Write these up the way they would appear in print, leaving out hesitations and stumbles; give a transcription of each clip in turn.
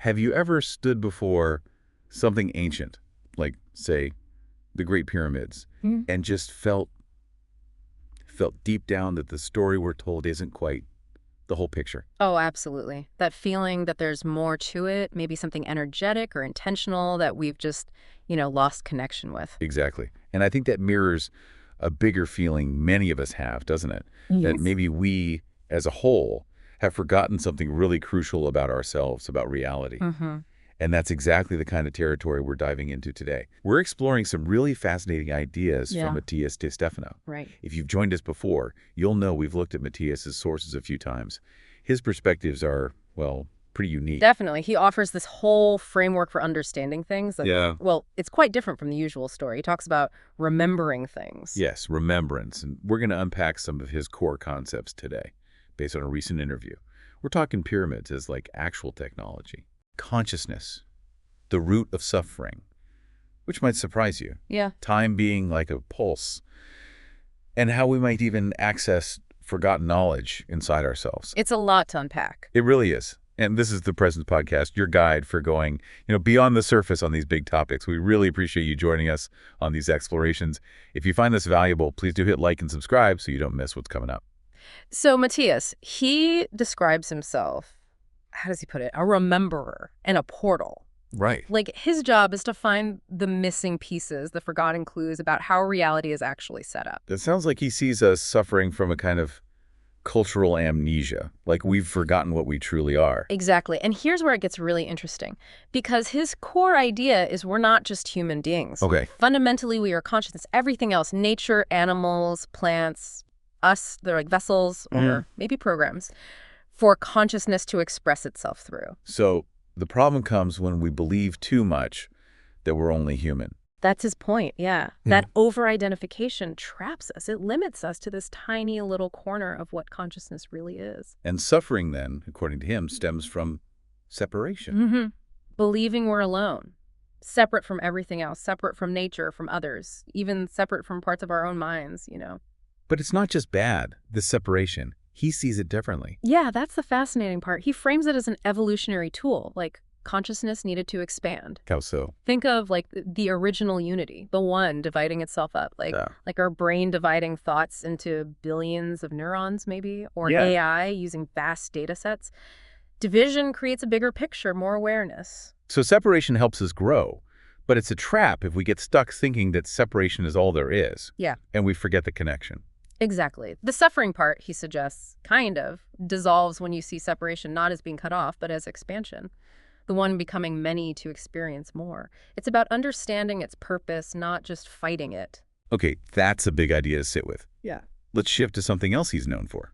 Have you ever stood before something ancient, like, say, the Great Pyramids, and just felt deep down that the story we're told isn't quite the whole picture? Oh, absolutely. That feeling that there's more to it, maybe something energetic or intentional that we've just, lost connection with. Exactly. And I think that mirrors a bigger feeling many of us have, doesn't it? That Yes. maybe we, as a whole, have forgotten something really crucial about ourselves, about reality. Mm-hmm. And that's exactly the kind of territory we're diving into today. We're exploring some really fascinating ideas Yeah. from Matías De Stefano. Right. If you've joined us before, you'll know we've looked at Matías's sources a few times. His perspectives are, well, pretty unique. Definitely. He offers this whole framework for understanding things. Yeah. Well, it's quite different from the usual story. He talks about remembering things. Yes, remembrance. And we're going to unpack some of his core concepts today, based on a recent interview. We're talking pyramids as like actual technology. Consciousness, the root of suffering, which might surprise you. Yeah. Time being like a pulse, and how we might even access forgotten knowledge inside ourselves. It's a lot to unpack. It really is. And this is the Presence Podcast, your guide for going, beyond the surface on these big topics. We really appreciate you joining us on these explorations. If you find this valuable, please do hit like and subscribe so you don't miss what's coming up. So Matías, he describes himself, how does he put it, a rememberer and a portal. Right. Like, his job is to find the missing pieces, the forgotten clues about how reality is actually set up. It sounds like he sees us suffering from a kind of cultural amnesia, like we've forgotten what we truly are. Exactly. And here's where it gets really interesting, because his core idea is we're not just human beings. Okay. Fundamentally, we are consciousness. Everything else, nature, animals, plants, us, they're like vessels or maybe programs for consciousness to express itself through. So the problem comes when we believe too much that we're only human. That's his point, yeah. That over-identification traps us. It limits us to this tiny little corner of what consciousness really is. And suffering then, according to him, stems from separation. Believing we're alone, separate from everything else, separate from nature, from others, even separate from parts of our own minds, But it's not just bad, this separation. He sees it differently. Yeah, that's the fascinating part. He frames it as an evolutionary tool, like consciousness needed to expand. How so? Think of like the original unity, the one dividing itself up, like our brain dividing thoughts into billions of neurons maybe, or AI using vast data sets. Division creates a bigger picture, more awareness. So separation helps us grow, but it's a trap if we get stuck thinking that separation is all there is. Yeah. And we forget the connection. Exactly. The suffering part, he suggests, kind of dissolves when you see separation not as being cut off, but as expansion. The one becoming many to experience more. It's about understanding its purpose, not just fighting it. Okay, that's a big idea to sit with. Yeah. Let's shift to something else he's known for.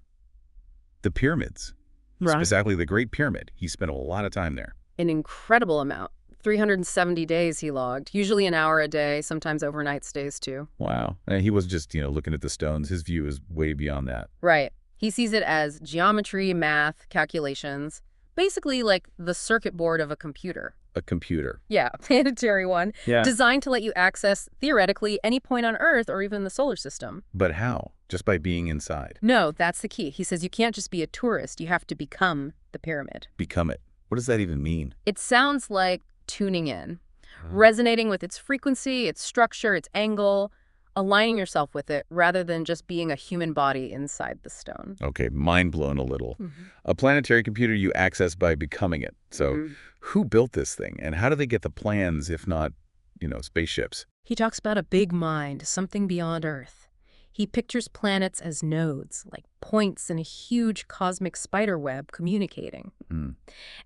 The pyramids. Right. Specifically the Great Pyramid. He spent a lot of time there. An incredible amount. 370 days he logged, usually an hour a day, sometimes overnight stays too. Wow. And he wasn't just, looking at the stones. His view is way beyond that. Right. He sees it as geometry, math, calculations, basically like the circuit board of a computer. A computer. Yeah, a planetary one. Yeah. Designed to let you access, theoretically, any point on Earth or even the solar system. But how? Just by being inside? No, that's the key. He says you can't just be a tourist. You have to become the pyramid. Become it. What does that even mean? It sounds like tuning in, resonating with its frequency, its structure, its angle, aligning yourself with it rather than just being a human body inside the stone. Okay, mind blown a little. A planetary computer you access by becoming it. So who built this thing and how do they get the plans if not, spaceships? He talks about a big mind, something beyond Earth. He pictures planets as nodes, like points in a huge cosmic spider web communicating.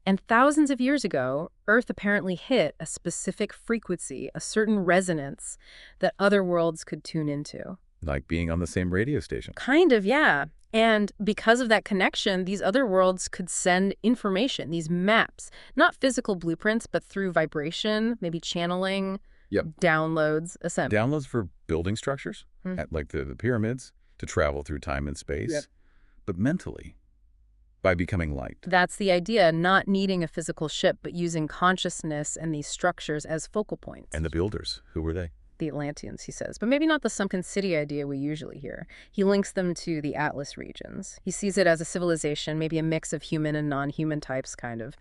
And thousands of years ago, Earth apparently hit a specific frequency, a certain resonance that other worlds could tune into. Like being on the same radio station. Kind of, yeah. And because of that connection, these other worlds could send information, these maps, not physical blueprints, but through vibration, maybe channeling, downloads, assembly. Downloads for building structures, like the pyramids, to travel through time and space, but mentally, by becoming light. That's the idea, not needing a physical ship, but using consciousness and these structures as focal points. And the builders, who were they? The Atlanteans, he says, but maybe not the sunken city idea we usually hear. He links them to the Atlas regions. He sees it as a civilization, maybe a mix of human and non-human types, kind of.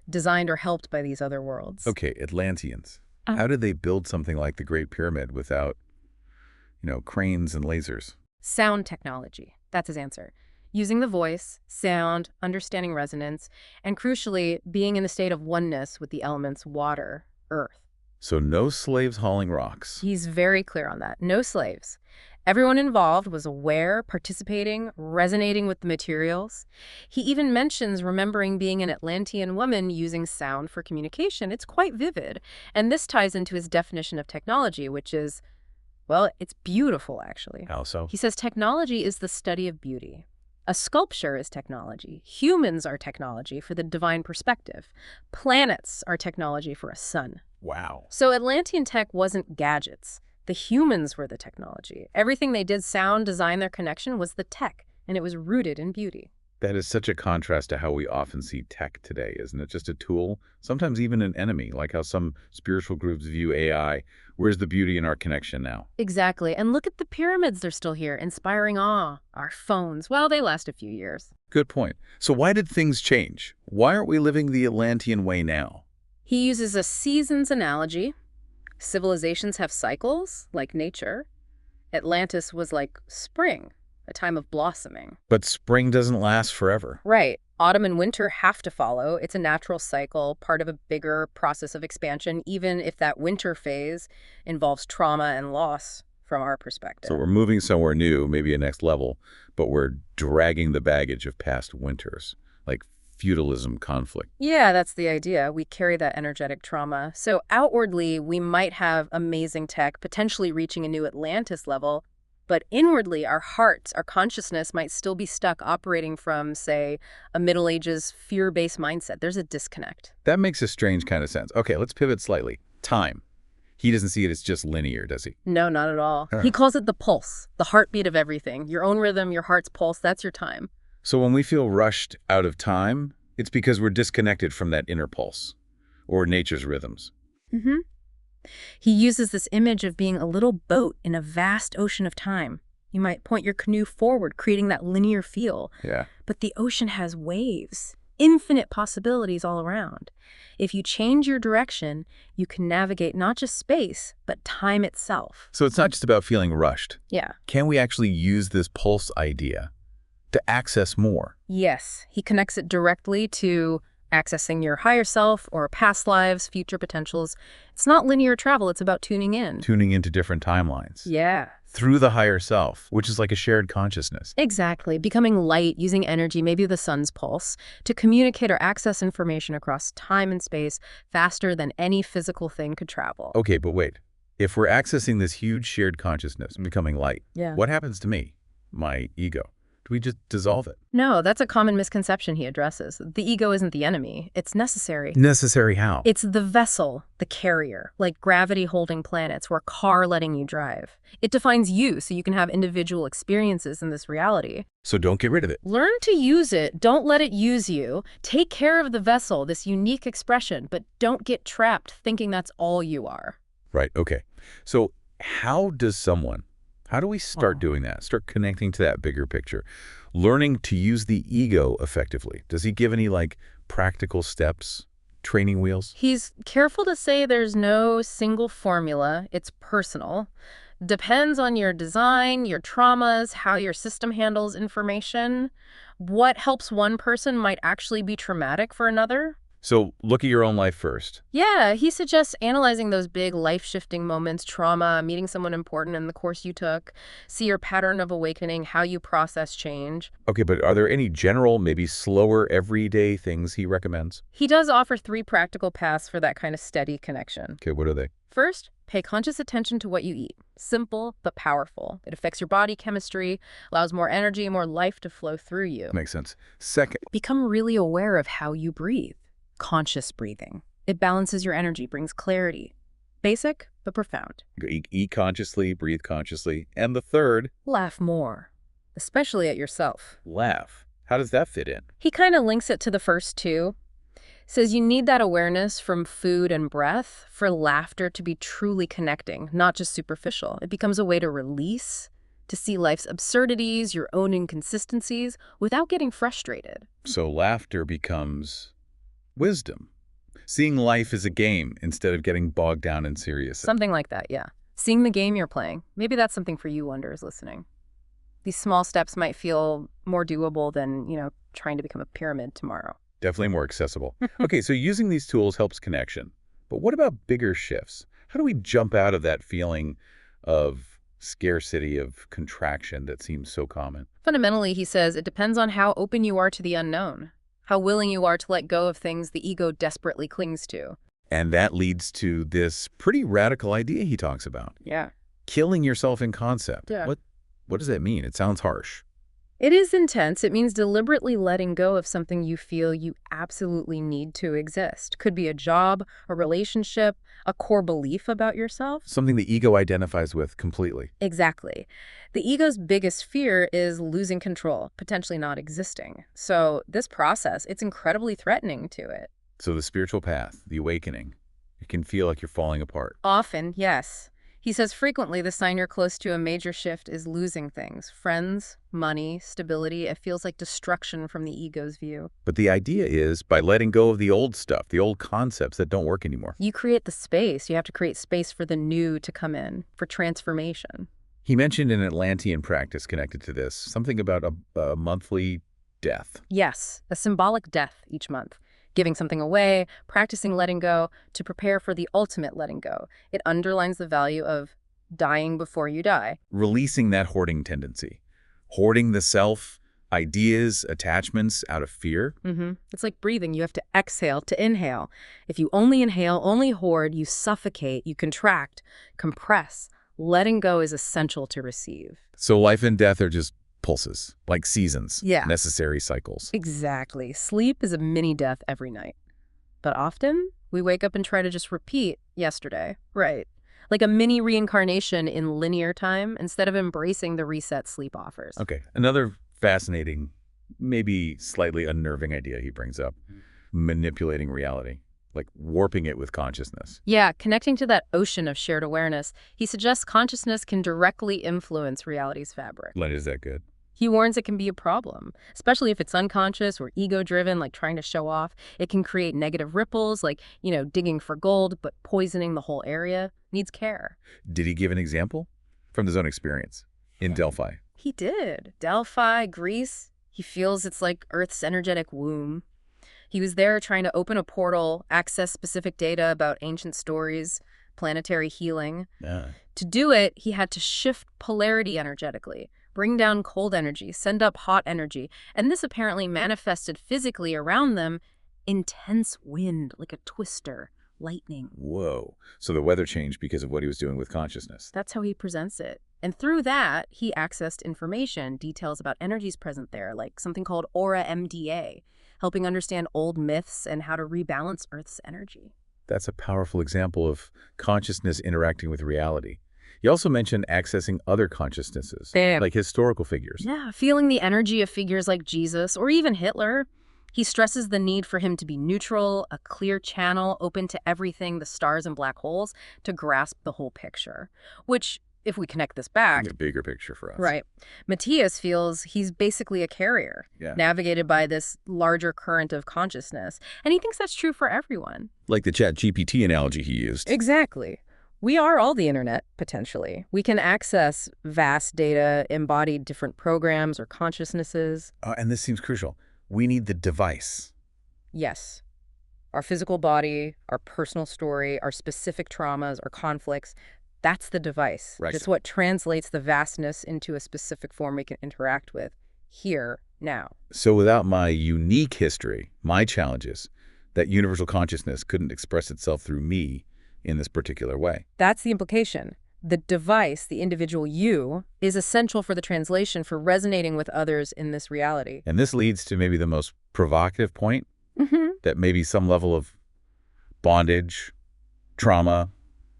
designed or helped by these other worlds. Okay, Atlanteans. How did they build something like the Great Pyramid without, cranes and lasers? Sound technology. That's his answer. Using the voice, sound, understanding resonance, and crucially, being in the state of oneness with the elements water, earth. So no slaves hauling rocks. He's very clear on that. No slaves. Everyone involved was aware, participating, resonating with the materials. He even mentions remembering being an Atlantean woman using sound for communication. It's quite vivid. And this ties into his definition of technology, which is, well, it's beautiful, actually. How so? He says technology is the study of beauty. A sculpture is technology. Humans are technology for the divine perspective. Planets are technology for a sun. Wow. So Atlantean tech wasn't gadgets. The humans were the technology. Everything they did, sound, design, their connection, was the tech, and it was rooted in beauty. That is such a contrast to how we often see tech today, isn't it? Just a tool, sometimes even an enemy, like how some spiritual groups view AI. Where's the beauty in our connection now? Exactly. And look at the pyramids, they're still here, inspiring awe. Our phones, well, they last a few years. Good point. So why did things change? Why aren't we living the Atlantean way now? He uses a seasons analogy. Civilizations have cycles, like nature. Atlantis was like spring, a time of blossoming. But spring doesn't last forever. Right. Autumn and winter have to follow. It's a natural cycle, part of a bigger process of expansion, even if that winter phase involves trauma and loss from our perspective. So we're moving somewhere new, maybe a next level, but we're dragging the baggage of past winters, like feudalism, conflict. Yeah, that's the idea. We carry that energetic trauma. So outwardly, we might have amazing tech, potentially reaching a new Atlantis level, but inwardly, our hearts, our consciousness might still be stuck operating from, say, a Middle Ages fear-based mindset. There's a disconnect. That makes a strange kind of sense. Okay, let's pivot slightly. Time. He doesn't see it as just linear, does he? No, not at all. He calls it the pulse, the heartbeat of everything. Your own rhythm, your heart's pulse, that's your time. So when we feel rushed out of time, it's because we're disconnected from that inner pulse or nature's rhythms. Mm-hmm. He uses this image of being a little boat in a vast ocean of time. You might point your canoe forward, creating that linear feel. Yeah. But the ocean has waves, infinite possibilities all around. If you change your direction, you can navigate not just space, but time itself. So it's not just about feeling rushed. Yeah. Can we actually use this pulse idea to access more? Yes. He connects it directly to accessing your higher self or past lives, future potentials. It's not linear travel. It's about tuning in. Tuning into different timelines. Yeah. Through the higher self, which is like a shared consciousness. Exactly. Becoming light, using energy, maybe the sun's pulse, to communicate or access information across time and space faster than any physical thing could travel. Okay, but wait. If we're accessing this huge shared consciousness and becoming light, what happens to me, my ego? Do we just dissolve it? No, that's a common misconception he addresses. The ego isn't the enemy. It's necessary. Necessary how? It's the vessel, the carrier, like gravity holding planets or a car letting you drive. It defines you so you can have individual experiences in this reality. So don't get rid of it. Learn to use it. Don't let it use you. Take care of the vessel, this unique expression, but don't get trapped thinking that's all you are. Right, okay. So how do we start doing that? Start connecting to that bigger picture. Learning to use the ego effectively. Does he give any, practical steps, training wheels? He's careful to say there's no single formula. It's personal. Depends on your design, your traumas, how your system handles information. What helps one person might actually be traumatic for another. So look at your own life first. Yeah, he suggests analyzing those big life-shifting moments, trauma, meeting someone important in the course you took, see your pattern of awakening, how you process change. Okay, but are there any general, maybe slower, everyday things he recommends? He does offer 3 practical paths for that kind of steady connection. Okay, what are they? First, pay conscious attention to what you eat. Simple, but powerful. It affects your body chemistry, allows more energy, more life to flow through you. Makes sense. Second, become really aware of how you breathe. Conscious breathing. It balances your energy, brings clarity. Basic, but profound. Eat consciously, breathe consciously. And the third, laugh more, especially at yourself. Laugh. How does that fit in? He kind of links it to the first 2. Says you need that awareness from food and breath for laughter to be truly connecting, not just superficial. It becomes a way to release, to see life's absurdities, your own inconsistencies, without getting frustrated. So laughter becomes wisdom. Seeing life as a game instead of getting bogged down in serious. Something like that, yeah. Seeing the game you're playing. Maybe that's something for you wonders listening. These small steps might feel more doable than, trying to become a pyramid tomorrow. Definitely more accessible. Okay, so using these tools helps connection. But what about bigger shifts? How do we jump out of that feeling of scarcity, of contraction that seems so common? Fundamentally, he says, it depends on how open you are to the unknown, how willing you are to let go of things the ego desperately clings to. And that leads to this pretty radical idea he talks about. Yeah. Killing yourself in concept. Yeah. What does that mean? It sounds harsh. It is intense. It means deliberately letting go of something you feel you absolutely need to exist. Could be a job, a relationship, a core belief about yourself. Something the ego identifies with completely. Exactly. The ego's biggest fear is losing control, potentially not existing. So this process, it's incredibly threatening to it. So the spiritual path, the awakening, it can feel like you're falling apart. Often, yes. He says frequently the sign you're close to a major shift is losing things. Friends, money, stability. It feels like destruction from the ego's view. But the idea is, by letting go of the old stuff, the old concepts that don't work anymore. You create the space. You have to create space for the new to come in, for transformation. He mentioned an Atlantean practice connected to this, something about a monthly death. Yes, a symbolic death each month. Giving something away, practicing letting go to prepare for the ultimate letting go. It underlines the value of dying before you die. Releasing that hoarding tendency. Hoarding the self, ideas, attachments out of fear. It's like breathing. You have to exhale to inhale. If you only inhale, only hoard, you suffocate, you contract, compress. Letting go is essential to receive. So life and death are just pulses, like seasons, Yeah. necessary cycles. Exactly. Sleep is a mini death every night. But often, we wake up and try to just repeat yesterday. Right. Like a mini reincarnation in linear time instead of embracing the reset sleep offers. Okay, another fascinating, maybe slightly unnerving idea he brings up. Manipulating reality, like warping it with consciousness. Yeah, connecting to that ocean of shared awareness, he suggests consciousness can directly influence reality's fabric. Is that good? He warns it can be a problem, especially if it's unconscious or ego-driven, like trying to show off. It can create negative ripples, like, digging for gold, but poisoning the whole area. Needs care. Did he give an example? From his own experience in Delphi. He did. Delphi, Greece. He feels it's like Earth's energetic womb. He was there trying to open a portal, access specific data about ancient stories, planetary healing. Yeah. To do it, he had to shift polarity energetically, bring down cold energy, send up hot energy, and this apparently manifested physically around them intense wind, like a twister, lightning. Whoa. So the weather changed because of what he was doing with consciousness. That's how he presents it. And through that, he accessed information, details about energies present there, like something called Aura MDA, helping understand old myths and how to rebalance Earth's energy. That's a powerful example of consciousness interacting with reality. He also mentioned accessing other consciousnesses, like historical figures. Yeah, feeling the energy of figures like Jesus or even Hitler. He stresses the need for him to be neutral, a clear channel, open to everything, the stars and black holes, to grasp the whole picture. Which, if we connect this back... A bigger picture for us. Right. Matías feels he's basically a carrier, navigated by this larger current of consciousness. And he thinks that's true for everyone. Like the ChatGPT analogy he used. Exactly. We are all the internet, potentially. We can access vast data, embodied different programs or consciousnesses. And this seems crucial. We need the device. Yes. Our physical body, our personal story, our specific traumas, our conflicts, that's the device. Right. It's what translates the vastness into a specific form we can interact with here, now. So without my unique history, my challenges, that universal consciousness couldn't express itself through me in this particular way. That's the implication. The device, the individual you, is essential for the translation, for resonating with others in this reality. And this leads to maybe the most provocative point, that maybe some level of bondage, trauma,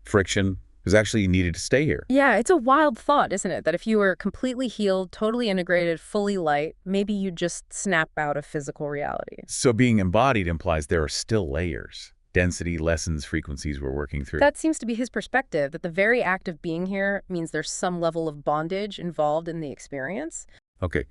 friction is actually needed to stay here. Yeah, it's a wild thought, isn't it? That if you were completely healed, totally integrated, fully light, maybe you just snap out of physical reality. So being embodied implies there are still layers. Density, lessons, frequencies we're working through. That seems to be his perspective, that the very act of being here means there's some level of bondage involved in the experience. Okay.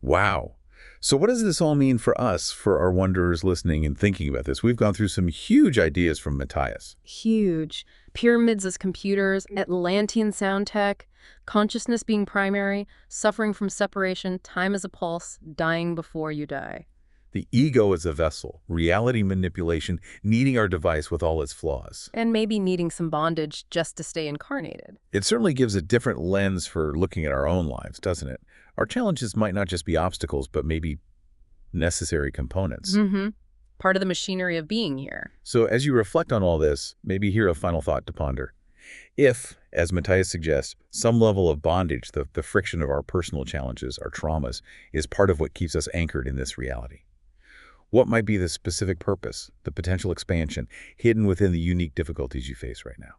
Wow. So what does this all mean for us, for our wanderers listening and thinking about this? We've gone through some huge ideas from Matthias. Huge. Pyramids as computers, Atlantean sound tech, consciousness being primary, suffering from separation, time as a pulse, dying before you die. The ego as a vessel, reality manipulation, needing our device with all its flaws. And maybe needing some bondage just to stay incarnated. It certainly gives a different lens for looking at our own lives, doesn't it? Our challenges might not just be obstacles, but maybe necessary components. Mm-hmm. Part of the machinery of being here. So as you reflect on all this, maybe hear a final thought to ponder. If, as Matthias suggests, some level of bondage, the friction of our personal challenges, our traumas, is part of what keeps us anchored in this reality, what might be the specific purpose, the potential expansion, hidden within the unique difficulties you face right now?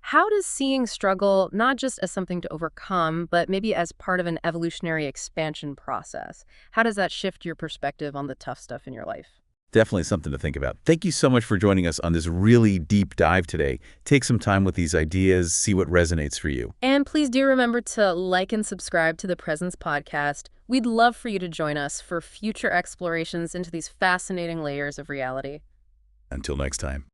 How does seeing struggle not just as something to overcome, but maybe as part of an evolutionary expansion process? How does that shift your perspective on the tough stuff in your life? Definitely something to think about. Thank you so much for joining us on this really deep dive today. Take some time with these ideas, see what resonates for you. And please do remember to like and subscribe to the Presence Podcast. We'd love for you to join us for future explorations into these fascinating layers of reality. Until next time.